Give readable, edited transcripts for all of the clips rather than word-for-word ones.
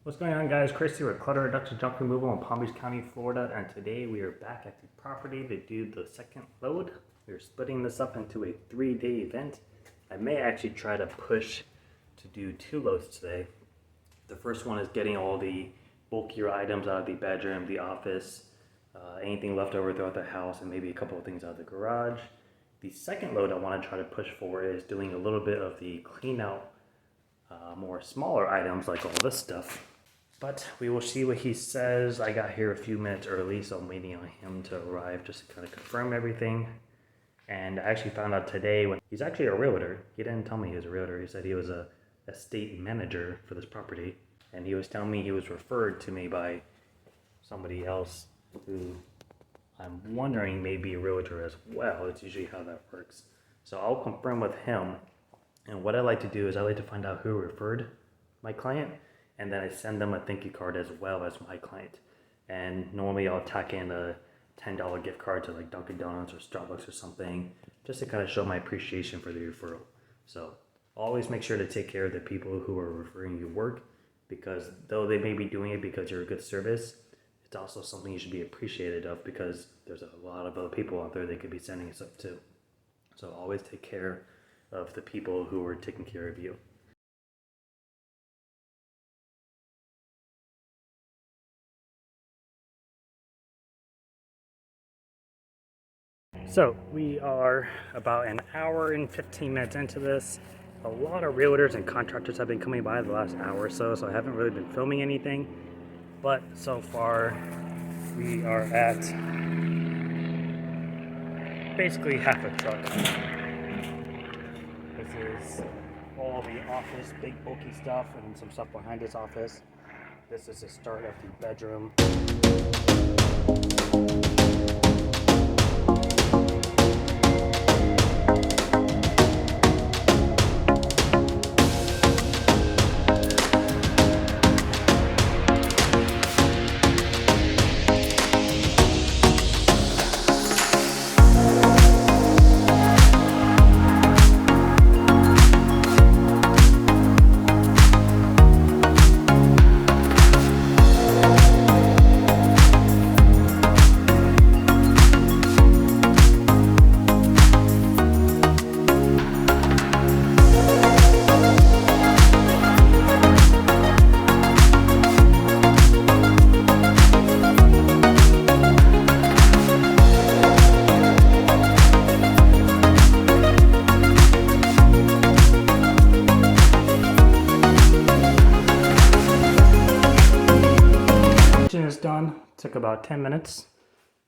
What's going on, guys? Chris here with Clutter Reduction Junk Removal in Palm Beach County, Florida, and today we are back at the property to do the second load. We're splitting this up into a 3-day event. I may actually try to push to do 2 loads today. The first one is getting all the bulkier items out of the bedroom, the office, anything left over throughout the house, and maybe a couple of things out of the garage. The second load I want to try to push for is doing a little bit of the clean out, more smaller items like all this stuff. But we will see what he says. I got here a few minutes early, so I'm waiting on him to arrive just to kind of confirm everything. And I actually found out today when he's actually a realtor. He didn't tell me he was a realtor. He said he was a estate manager for this property. And he was telling me he was referred to me by somebody else who I'm wondering may be a realtor as well. It's usually how that works. So I'll confirm with him. And what I like to do is I like to find out who referred my client, and then I send them a thank you card as well as my client. And normally I'll tack in a $10 gift card to like Dunkin' Donuts or Starbucks or something, just to kind of show my appreciation for the referral. So always make sure to take care of the people who are referring your work, because though they may be doing it because you're a good service, it's also something you should be appreciated of, because there's a lot of other people out there they could be sending stuff to. So always take care of the people who are taking care of you. So we are about an hour and 15 minutes into this. A lot of realtors and contractors have been coming by the last hour or so, so I haven't really been filming anything. But so far, we are at basically half a truck. This is all the office, big bulky stuff, and some stuff behind this office. This is the start of the bedroom. Is done. Took about 10 minutes.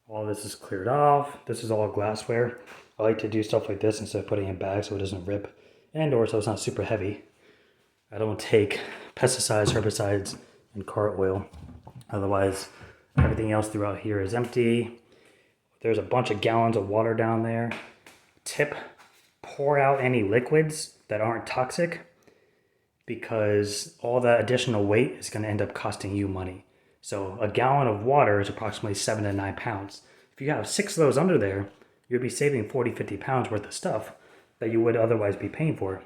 All this is cleared off. This is all glassware. I like to do stuff like this instead of putting it in bags so it doesn't rip, and or so it's not super heavy. I don't take pesticides, herbicides, and car oil. Otherwise, everything else throughout here is empty. There's a bunch of gallons of water down there. Tip: pour out any liquids that aren't toxic, because all that additional weight is going to end up costing you money. So a gallon of water is approximately 7 to 9 pounds. If you have 6 of those under there, you'll be saving 40, 50 pounds worth of stuff that you would otherwise be paying for.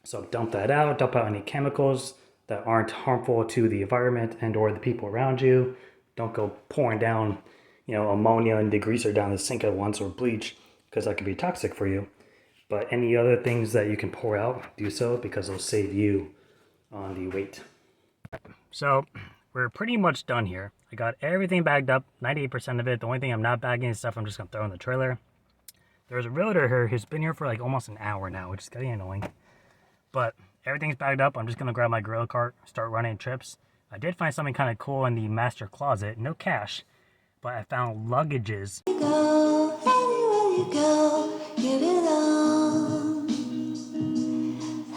So dump that out, dump out any chemicals that aren't harmful to the environment and or the people around you. Don't go pouring down, ammonia and degreaser down the sink at once, or bleach, because that could be toxic for you. But any other things that you can pour out, do so, because it'll save you on the weight. So we're pretty much done here. I got everything bagged up, 98% of it. The only thing I'm not bagging is stuff I'm just going to throw in the trailer. There's a realtor here who's been here for like almost an hour now, which is getting annoying. But everything's bagged up. I'm just going to grab my grill cart, start running trips. I did find something kind of cool in the master closet. No cash, but I found luggages. You go, anywhere you go, give it all.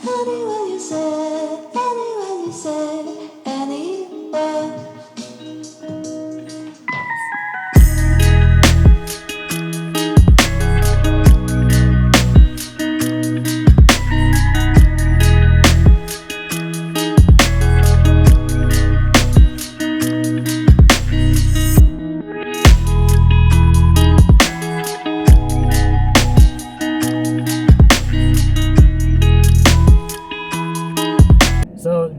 Anywhere you say, anywhere you say, anywhere.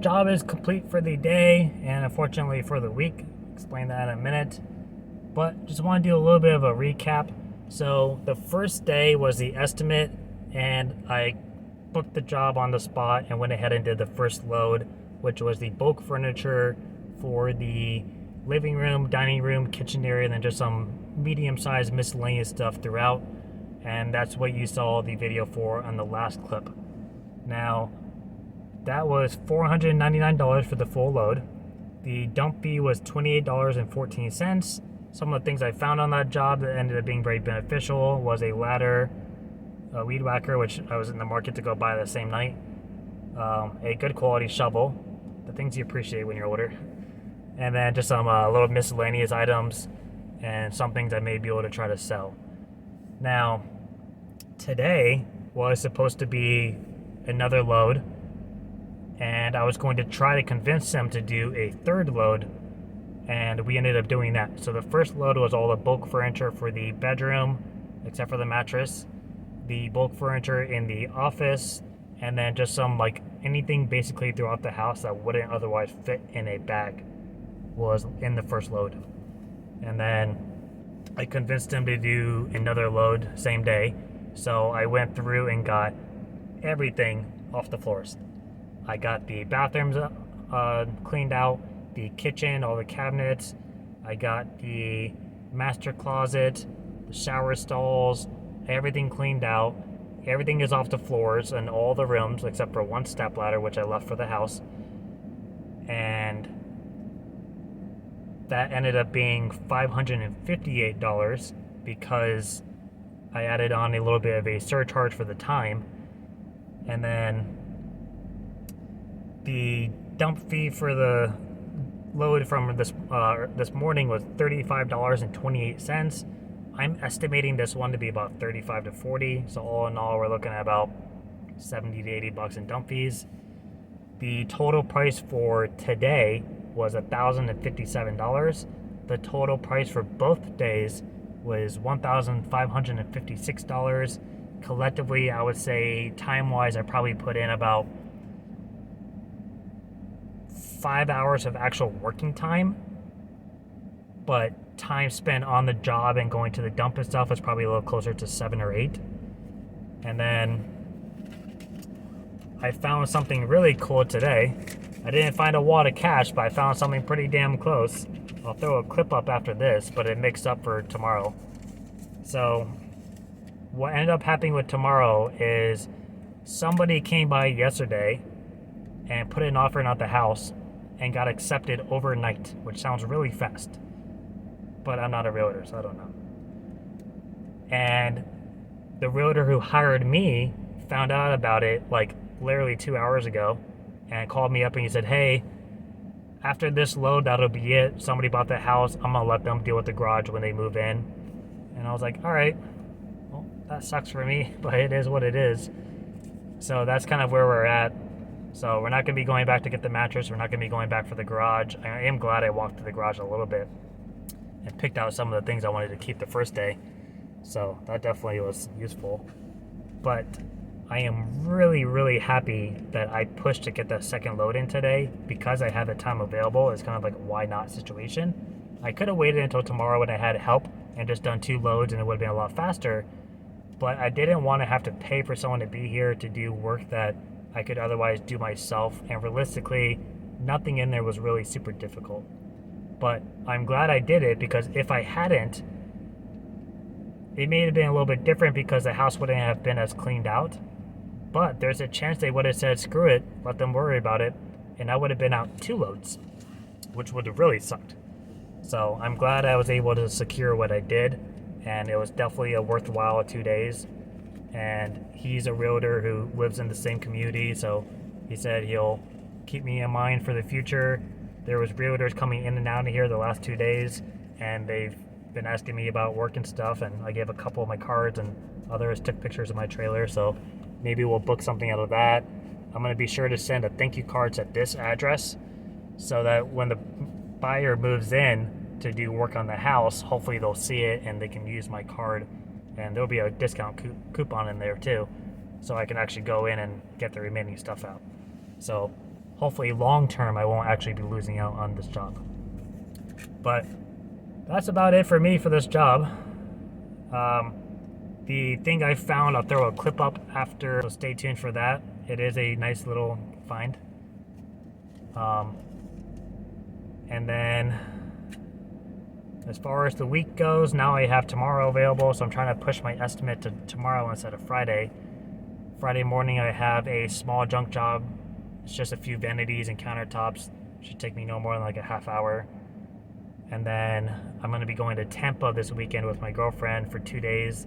Job is complete. complete for the day and unfortunately for the week. Explain that in a minute. But just want to do a little bit of a recap. So the first day was the estimate, and I booked the job on the spot and went ahead and did the first load, which was the bulk furniture for the living room, dining room, kitchen area, and then just some medium-sized miscellaneous stuff throughout. And that's what you saw the video for on the last clip. Now, that was $499 for the full load. The dump fee was $28.14. Some of the things I found on that job that ended up being very beneficial was a ladder, a weed whacker, which I was in the market to go buy the same night, a good quality shovel, the things you appreciate when you're older, and then just some little miscellaneous items and some things I may be able to try to sell. Now, today was supposed to be another load, and I was going to try to convince them to do a third load, and we ended up doing that. So the first load was all the bulk furniture for the bedroom, except for the mattress, the bulk furniture in the office, and then just some like anything basically throughout the house that wouldn't otherwise fit in a bag was in the first load. And then I convinced them to do another load same day. So I went through and got everything off the floors. I got the bathrooms cleaned out, the kitchen, all the cabinets. I got the master closet, the shower stalls, everything cleaned out. Everything is off the floors in all the rooms except for one step ladder, which I left for the house. And that ended up being $558 because I added on a little bit of a surcharge for the time. And then the dump fee for the load from this morning was $35.28. I'm estimating this one to be about $35 to $40. So all in all, we're looking at about $70 to $80 in dump fees. The total price for today was $1,057. The total price for both days was $1,556. Collectively, I would say time-wise, I probably put in about 5 hours of actual working time, but time spent on the job and going to the dump and stuff is probably a little closer to 7 or 8. And then I found something really cool today. I didn't find a wad of cash, but I found something pretty damn close. I'll throw a clip up after this, but it makes up for tomorrow. So what ended up happening with tomorrow is somebody came by yesterday and put an offer in at the house and got accepted overnight, which sounds really fast. But I'm not a realtor, so I don't know. And the realtor who hired me found out about it like literally 2 hours ago and called me up and he said, hey, after this load, that'll be it. Somebody bought the house. I'm going to let them deal with the garage when they move in. And I was like, all right, well, that sucks for me, but it is what it is. So that's kind of where we're at. So we're not going to be going back to get the mattress. We're not going to be going back for the garage. I am glad I walked to the garage a little bit and picked out some of the things I wanted to keep the first day. So that definitely was useful. But I am really, really happy that I pushed to get the second load in today because I had the time available. It's kind of like a why not situation. I could have waited until tomorrow when I had help and just done 2 loads and it would have been a lot faster. But I didn't want to have to pay for someone to be here to do work that I could otherwise do myself. And realistically, nothing in there was really super difficult. But I'm glad I did it because if I hadn't, it may have been a little bit different because the house wouldn't have been as cleaned out. But there's a chance they would have said, screw it, let them worry about it. And I would have been out 2 loads, which would have really sucked. So I'm glad I was able to secure what I did. And it was definitely a worthwhile 2 days. And he's a realtor who lives in the same community. So he said he'll keep me in mind for the future. There was realtors coming in and out of here the last 2 days. And they've been asking me about work and stuff. And I gave a couple of my cards and others took pictures of my trailer. So maybe we'll book something out of that. I'm going to be sure to send a thank you cards at this address so that when the buyer moves in to do work on the house, hopefully they'll see it and they can use my card. And there'll be a discount coupon in there too. So I can actually go in and get the remaining stuff out. So hopefully long term I won't actually be losing out on this job. But that's about it for me for this job. The thing I found, I'll throw a clip up after, so stay tuned for that. It is a nice little find. And then as far as the week goes, now I have tomorrow available, so I'm trying to push my estimate to tomorrow instead of Friday. Friday morning I have a small junk job. It's just a few vanities and countertops. Should take me no more than like a half hour. And then I'm going to be going to Tampa this weekend with my girlfriend for 2 days.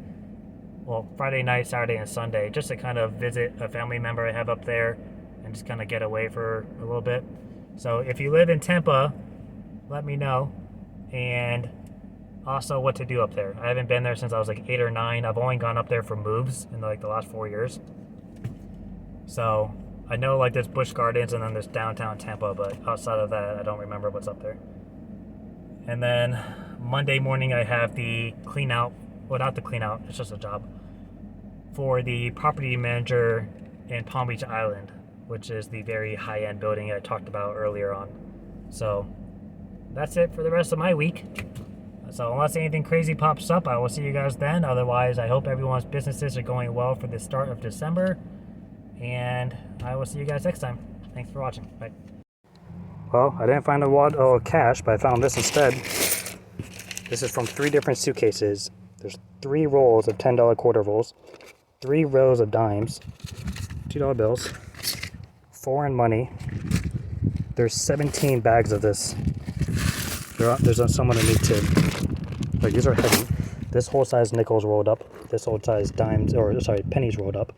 Well, Friday night, Saturday, and Sunday, just to kind of visit a family member I have up there and just kind of get away for a little bit. So if you live in Tampa, let me know. And also what to do up there. I haven't been there since I was like 8 or 9. I've only gone up there for moves in like the last 4 years. So I know like there's Busch Gardens and then there's downtown Tampa, but outside of that, I don't remember what's up there. And then Monday morning I have the clean out, well not the clean out, it's just a job, for the property manager in Palm Beach Island, which is the very high-end building I talked about earlier on. So that's it for the rest of my week. So unless anything crazy pops up, I will see you guys then. Otherwise, I hope everyone's businesses are going well for the start of December. And I will see you guys next time. Thanks for watching. Bye. Well, I didn't find a wad of cash, but I found this instead. This is from 3 different suitcases. There's 3 rolls of $10 quarter rolls, 3 rows of dimes, $2 bills, foreign money. There's 17 bags of this. There's some underneath too. Like, these are heavy. This whole size nickels rolled up. This whole size dimes, or sorry, pennies rolled up.